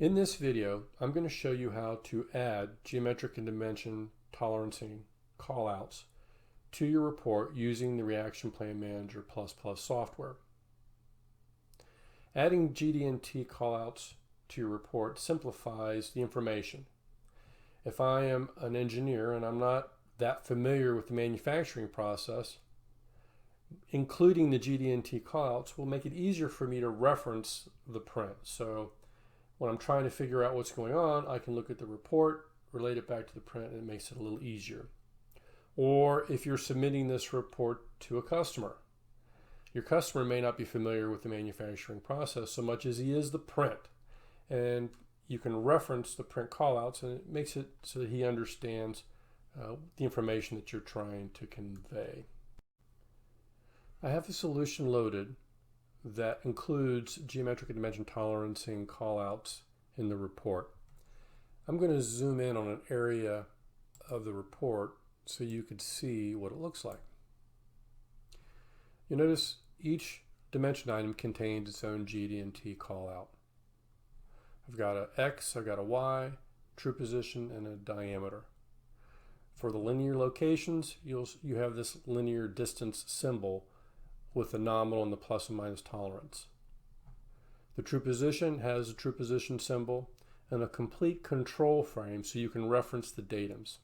In this video, I'm going to show you how to add geometric and dimension tolerancing callouts to your report using the Reaction Plan Manager ++ software. Adding GD&T callouts to your report simplifies the information. If I am an engineer and I'm not that familiar with the manufacturing process, including the GD&T callouts will make it easier for me to reference the print. So when I'm trying to figure out what's going on, I can look at the report, relate it back to the print, and it makes it a little easier. Or if you're submitting this report to a customer, your customer may not be familiar with the manufacturing process so much as he is the print. And you can reference the print callouts, and it makes it so that he understands the information that you're trying to convey. I have a solution loaded that includes geometric and dimension tolerancing callouts in the report. I'm going to zoom in on an area of the report so you could see what it looks like. You notice each dimension item contains its own GD&T callout. I've got an X, I've got a Y, true position, and a diameter. For the linear locations, you have this linear distance symbol with the nominal and the plus and minus tolerance. The true position has a true position symbol and a complete control frame so you can reference the datums.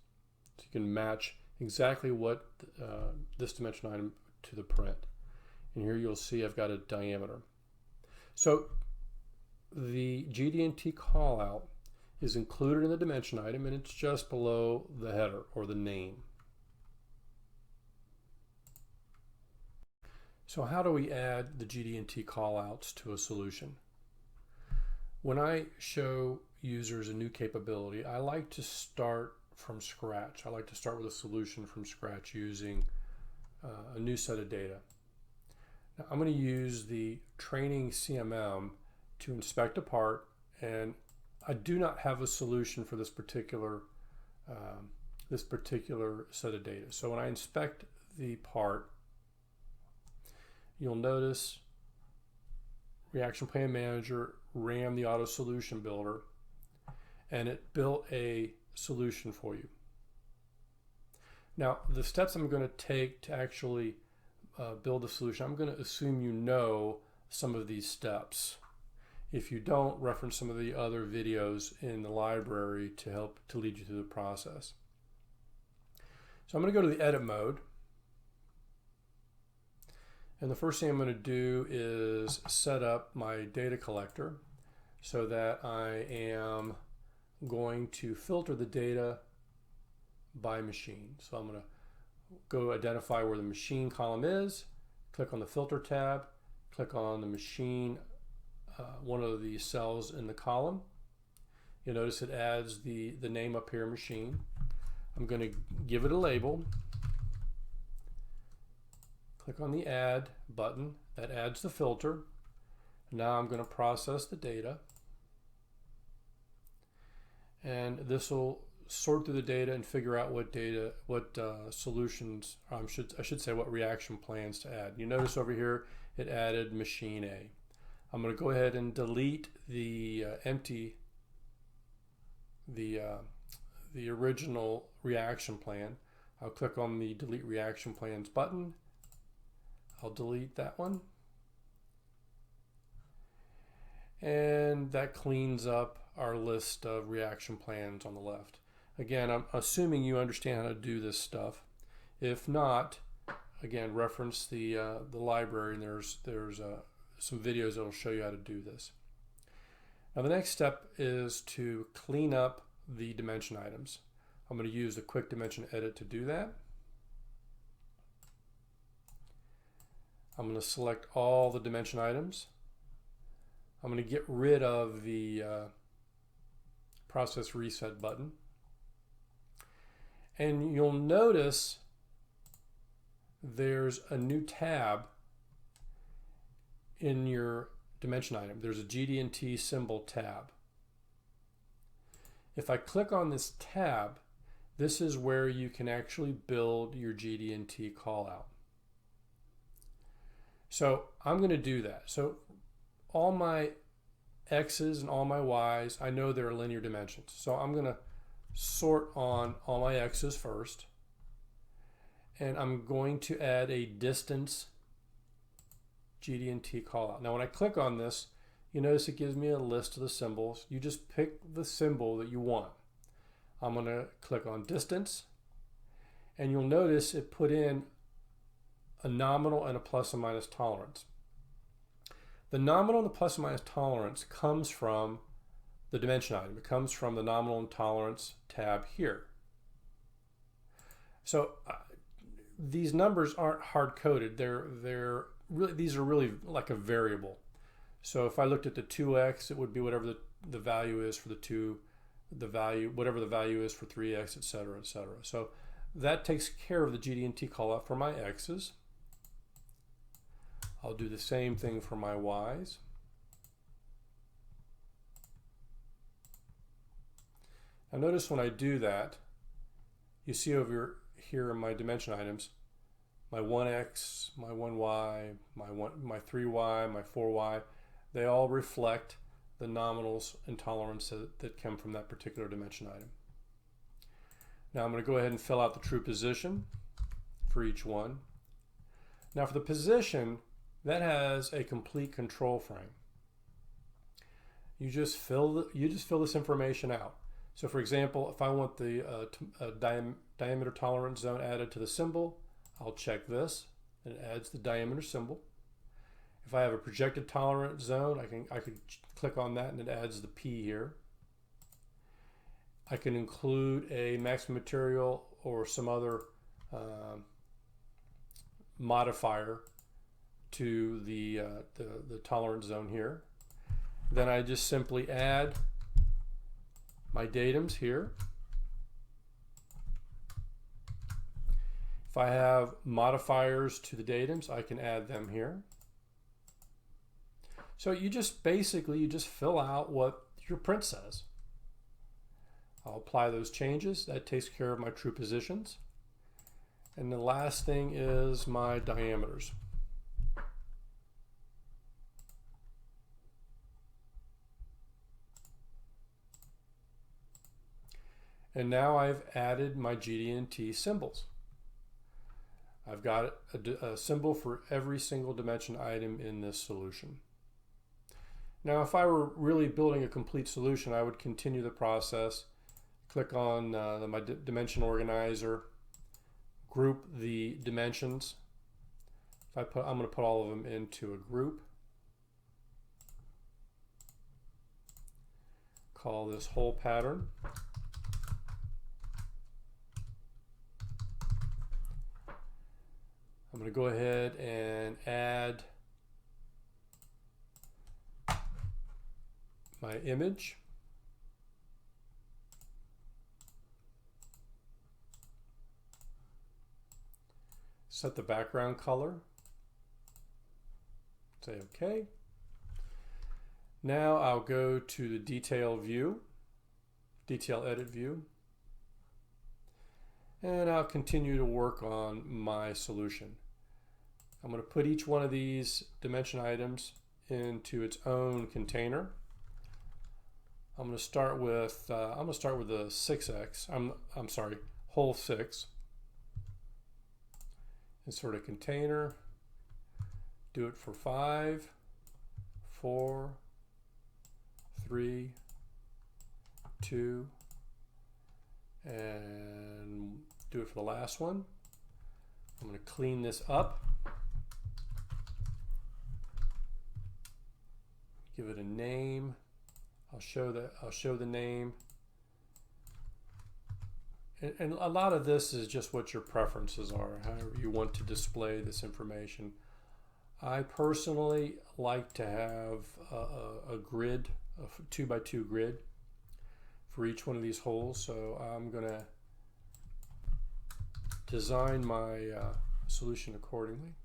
So you can match exactly what this dimension item to the print. And here you'll see I've got a diameter. So the GD&T callout is included in the dimension item, and it's just below the header or the name. So how do we add the GD&T callouts to a solution? When I show users a new capability, I like to start from scratch. I like to start with a solution from scratch using a new set of data. Now, I'm going to use the training CMM to inspect a part, and I do not have a solution for this particular set of data. So when I inspect the part, you'll notice Reaction Plan Manager ran the Auto Solution Builder, and it built a solution for you. Now, the steps I'm going to take to actually build a solution, I'm going to assume you know some of these steps. If you don't, reference some of the other videos in the library to help to lead you through the process. So I'm going to go to the edit mode. And the first thing I'm going to do is set up my data collector so that I am going to filter the data by machine. So I'm going to go identify where the machine column is, click on the filter tab, click on the machine, one of the cells in the column. You'll notice it adds the name up here, machine. I'm going to give it a label. Click on the Add button. That adds the filter. Now I'm going to process the data. And this will sort through the data and figure out what solutions, I should say what reaction plans to add. You notice over here it added machine A. I'm going to go ahead and delete the the original reaction plan. I'll click on the Delete Reaction Plans button. I'll delete that one. And that cleans up our list of reaction plans on the left. Again, I'm assuming you understand how to do this stuff. If not, again, reference the library, and there's some videos that will show you how to do this. Now the next step is to clean up the dimension items. I'm going to use the Quick Dimension Edit to do that. I'm going to select all the dimension items. I'm going to get rid of the Process Reset button. And you'll notice there's a new tab in your dimension item. There's a GD&T Symbol tab. If I click on this tab, this is where you can actually build your GD&T callout. So I'm going to do that. So all my x's and all my y's, I know they're linear dimensions. So I'm going to sort on all my x's first. And I'm going to add a distance GD&T callout. Now when I click on this, you notice it gives me a list of the symbols. You just pick the symbol that you want. I'm going to click on distance, and you'll notice it put in a nominal and a plus and minus tolerance. The nominal and the plus and minus tolerance comes from the dimension item. It comes from the nominal and tolerance tab here. So these numbers aren't hard-coded. These are really like a variable. So if I looked at the 2x, it would be whatever the value is for the 2, whatever the value is for 3x, etc., etc. So that takes care of the GD&T callout for my x's. I'll do the same thing for my y's. Now notice when I do that, you see over here in my dimension items, my 1x, my 1y, my 3y, my 4y, they all reflect the nominals and tolerance that come from that particular dimension item. Now I'm going to go ahead and fill out the true position for each one. Now for the position, that has a complete control frame. You just fill this information out. So for example, if I want the diameter tolerance zone added to the symbol, I'll check this, and it adds the diameter symbol. If I have a projected tolerance zone, I can click on that and it adds the P here. I can include a maximum material or some other modifier to the tolerance zone here. Then I just simply add my datums here. If I have modifiers to the datums, I can add them here. So you just fill out what your print says. I'll apply those changes. That takes care of my true positions. And the last thing is my diameters. And now I've added my GD&T symbols. I've got a symbol for every single dimension item in this solution. Now, if I were really building a complete solution, I would continue the process, click on my dimension organizer, group the dimensions. I'm going to put all of them into a group. Call this whole pattern. I'm going to go ahead and add my image. Set the background color. Say OK. Now I'll go to the detail view, detail edit view, and I'll continue to work on my solution. I'm going to put each one of these dimension items into its own container. I'm going to start with the 6x. I'm sorry, whole 6. Insert a container. Do it for 5, 4, 3, 2, and do it for the last one. I'm going to clean this up. Give it a name. I'll show the name. And a lot of this is just what your preferences are, however you want to display this information. I personally like to have a grid, a 2x2 grid for each one of these holes. So I'm going to design my solution accordingly.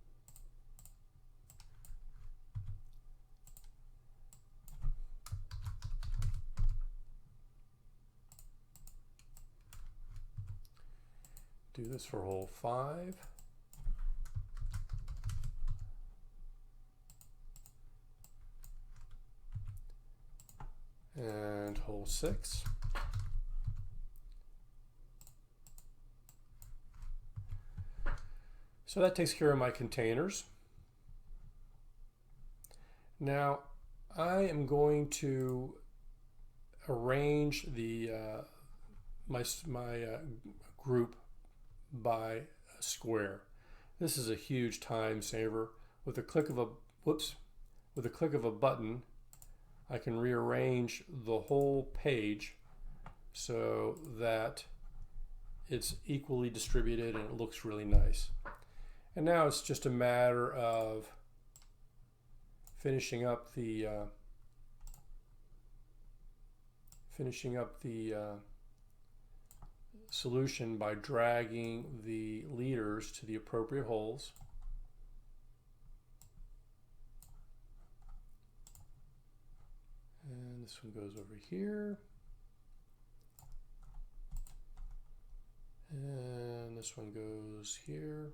Do this for hole 5. 6. So that takes care of my containers. Now I am going to arrange the my group by a square. This is a huge time saver. With a click of a with a click of a button, I can rearrange the whole page so that it's equally distributed and it looks really nice. And now it's just a matter of finishing up the solution by dragging the leaders to the appropriate holes. And this one goes over here. And this one goes here.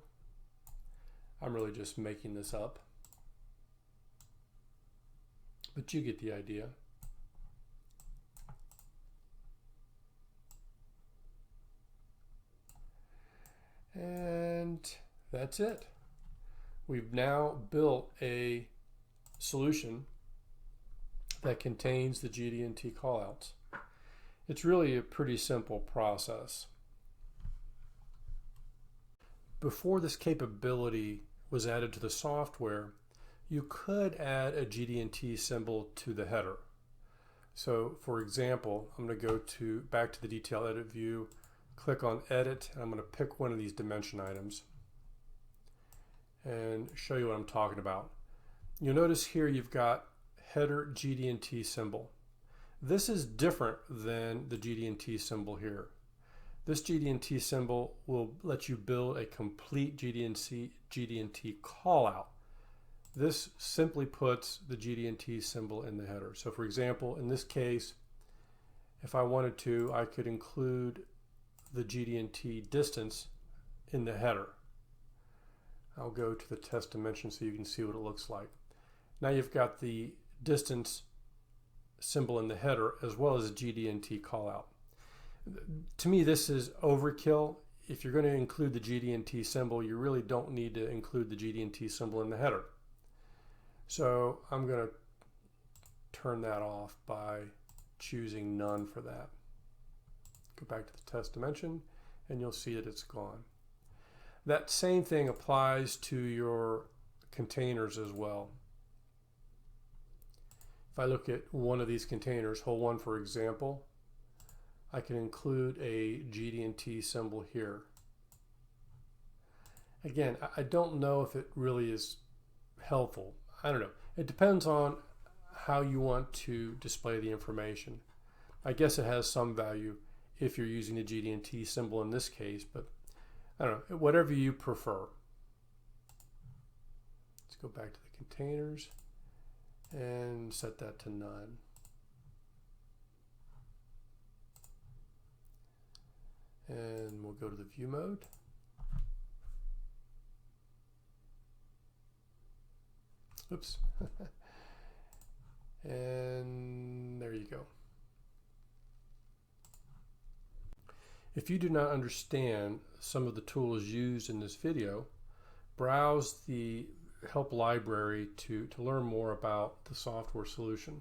I'm really just making this up, but you get the idea. And that's it. We've now built a solution that contains the GD&T callouts. It's really a pretty simple process. Before this capability was added to the software, you could add a GD&T symbol to the header. So for example, I'm going to go back to the detail edit view, click on edit, and I'm going to pick one of these dimension items and show you what I'm talking about. You'll notice here you've got header GD&T symbol. This is different than the GD&T symbol here. This GD&T symbol will let you build a complete GD&T callout. This simply puts the GD&T symbol in the header. So for example, in this case, if I wanted to, I could include the GD&T distance in the header. I'll go to the test dimension so you can see what it looks like. Now you've got the distance symbol in the header as well as a GD&T callout. To me, this is overkill. If you're going to include the GD&T symbol, you really don't need to include the GD&T symbol in the header. So I'm going to turn that off by choosing none for that. Go back to the test dimension and you'll see that it's gone. That same thing applies to your containers as well. If I look at one of these containers, hole 1 for example, I can include a GD&T symbol here. Again, I don't know if it really is helpful. I don't know. It depends on how you want to display the information. I guess it has some value if you're using the GD&T symbol in this case, but I don't know, whatever you prefer. Let's go back to the containers and set that to none. And we'll go to the view mode. Oops. And there you go. If you do not understand some of the tools used in this video, browse the help library to learn more about the software solution.